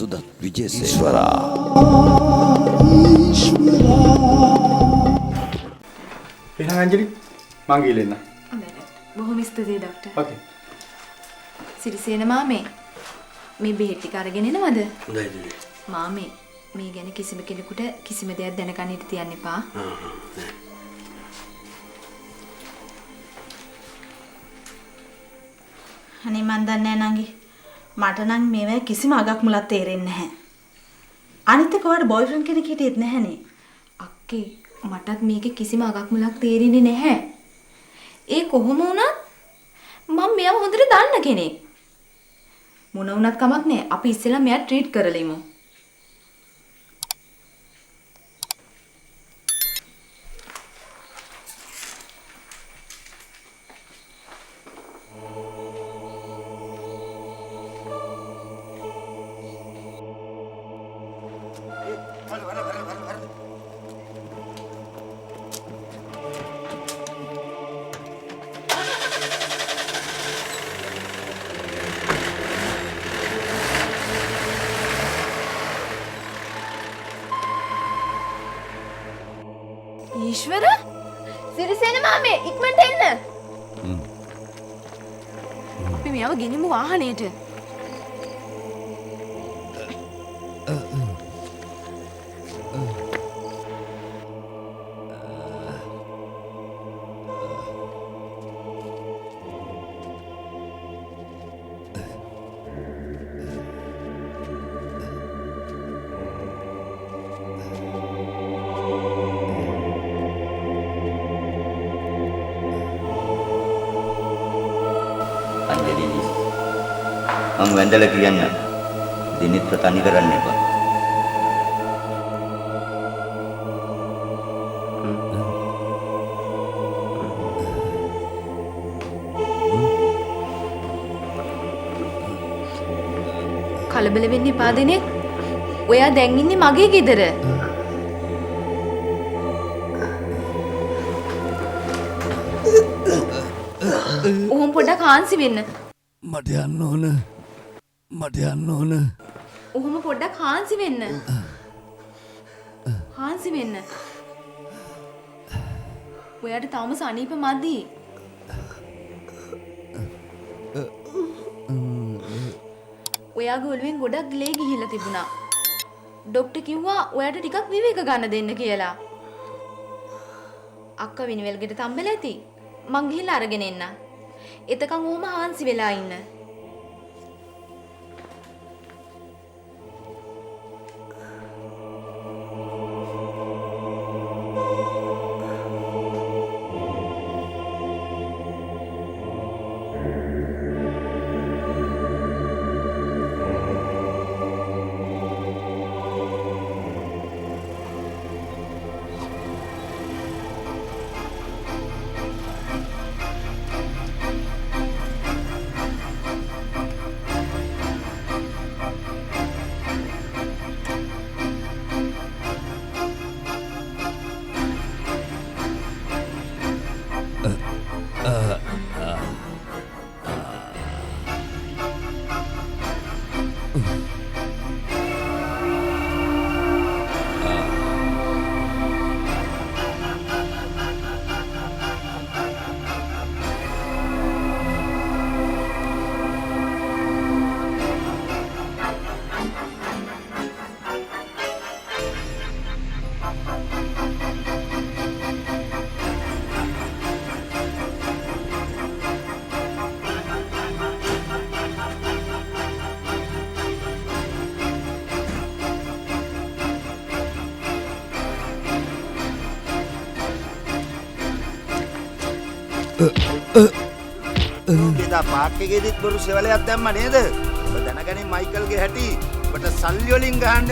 සුදත් විජේසේකරා එහෙනම් අංජලි මං ගිහලා එන්න. බොහොම ස්තුතියි ડોක්ටර්. ඕකේ. සිරිසේන මාමේ මේ බෙහෙත් ටික අරගෙන එනවද? හොඳයි දුවේ. මාමේ මේ ගැන කිසිම කෙනෙකුට කිසිම දෙයක් දැනගන්න ඉඩ තියන්න එපා. අනේ මන් දන්නේ නැහැ නංගි. මට නම් මේවා කිසිම අගක් මුලක් තේරෙන්නේ නැහැ. අනිත් එක ඔයාලට බොයිෆ්‍රෙන්ඩ් කෙනෙක් හිටියෙත් නැහනේ. අක්කේ මටත් මේකේ කිසිම අගක් මුලක් තේරෙන්නේ නැහැ. ඒ කොහොම වුණත් මම මෙයාව හොඳට දන්න කෙනෙක්. මොන වුණත් කමක් නැහැ. අපි ඉස්සෙල්ලා මෙයා ට්‍රීට් කරලිමු. ඊශ්වර සිරිසේන මාමේ ඉක්මනට එන්න. අපි මෙයාව ගෙනිමු වාහනේට. මම වැඳලා කියන්න දිනිත්ව තනි කරන්න එපා. කලබල වෙන්න එපා දෙනෙක්. ඔයා දැන් ඉන්නේ මගේ ගෙදර. ඔහොම පොඩ්ඩක් හාන්සි වෙන්න. මට යන්න ඕන. ඔහොම පොඩ්ඩක් හාන්සි වෙන්න. හාන්සි වෙන්න. ඔයාට තාම සනීප මදි. ඔයාගේ ඔළුවෙන් ගොඩක් ලේ ගිහිල්ලා තිබුණා. ડોක්ටර් කිව්වා ඔයාට ටිකක් විවේක ගන්න දෙන්න කියලා. අක්කා විනිවෙල්ගෙට තම්බෙලා ඇති. මං ගිහිල්ලා අරගෙන එන්න. එතකන් ඔහොම හාන්සි වෙලා ඉන්න. එදා පාක් එකේදීත් බොරු සෙවලයක් දැම්ම නේද? ඔබ දැනගනින් මයිකල්ගේ හැටි. ඔබට සල්ලි වලින් ගහන්න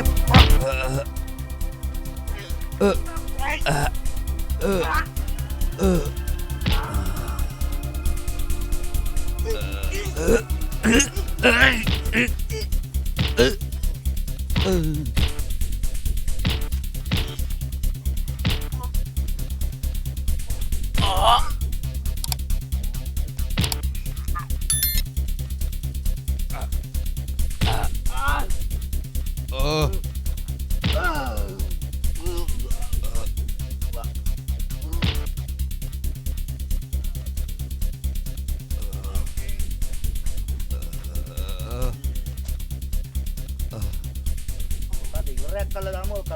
කළා දාමු ඔක.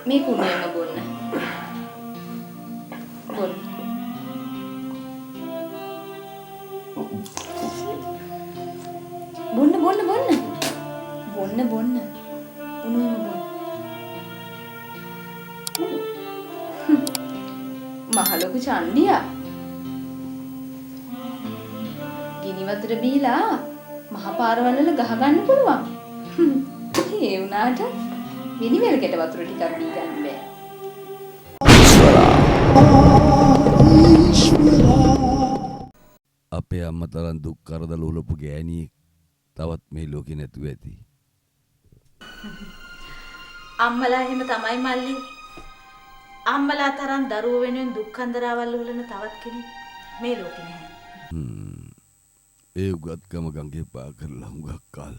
මේ කුණියම බොන්න. බොන්න. බොන්න බොන්න බොන්න. බොන්න බොන්න. කුණියම බොන්න. මහලොකු චණ්ඩියා. ගිනි වතුර බීලා මහ පාරවල් වල ගහ ගන්න පුළුවන්. ඒ වුණාට මිනිවෙලකට වතුර ටිකක් දී ගන්න බෑ. අපේ අම්මා තරම් දුක් කරදර උලපු ගෑණියෙක් තවත් මේ ලෝකේ නැතුව ඇති. අම්මලා එහෙම තමයි මල්ලි. අම්මලා තරම් දරුවෝ වෙනුවෙන් දුක් අන්දරාවල් උලන තවත් කෙනෙක් මේ ලෝකේ නැහැ. ඒ උගත්කම ගංගේ පා කරලා හුඟක් කල්.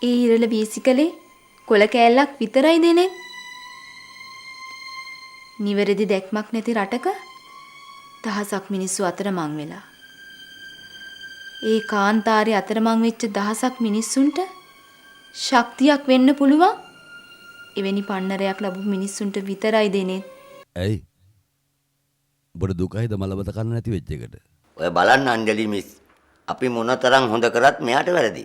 ඒ ඉරල වීසිකලේ කොළ කෑල්ලක් විතරයි දෙනේ. නිවැරදි දැක්මක් නැති රටක දහසක් මිනිස්සු අතරමං වෙලා. ඒ කාන්තාරේ අතරමං වෙච්ච දහසක් මිනිස්සුන්ට ශක්තියක් වෙන්න පුළුවන්. එවැනි පන්නරයක් ලැබු මිනිස්සුන්ට විතරයි දෙනේ. ඇයි? ඔබට දුකයිද මලබත කන්න නැති වෙච්ච එකට? ඔය බලන්න අංජලි මිස්. අපි මොනතරම් හොඳ කරත් මෙයාට වැරදි.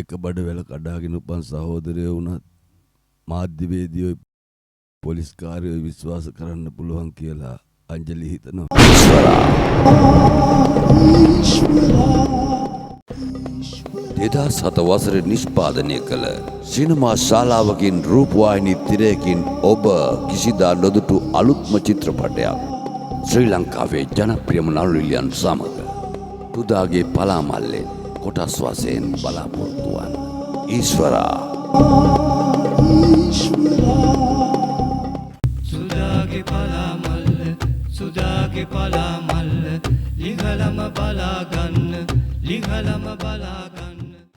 එක බඩ වැල කඩාගෙන උපන් සහෝදරයෝ වුණත් මාධ්‍යවේදියෝ පොලිස්කාරයෝ විශ්වාස කරන්න පුළුවන් කියලා අංජලි හිතනවා. 2007 වසරේ නිෂ්පාදනය කළ සිනමා ශාලාවකින් රූපවාහිනී තිරයකින් ඔබ කිසිදා නොදුටු අලුත්ම චිත්‍රපටයක් ශ්‍රී ලංකාවේ ජනප්‍රියම නළුනිලියන් සමග පුදාගේ පලාමල්ලෙන් කොටස් වශයෙන් බලාපොරොත්තු වන්න. ඊශ්වරා සුදාගේ පලාමල්ල ලිහලම බලාගන්න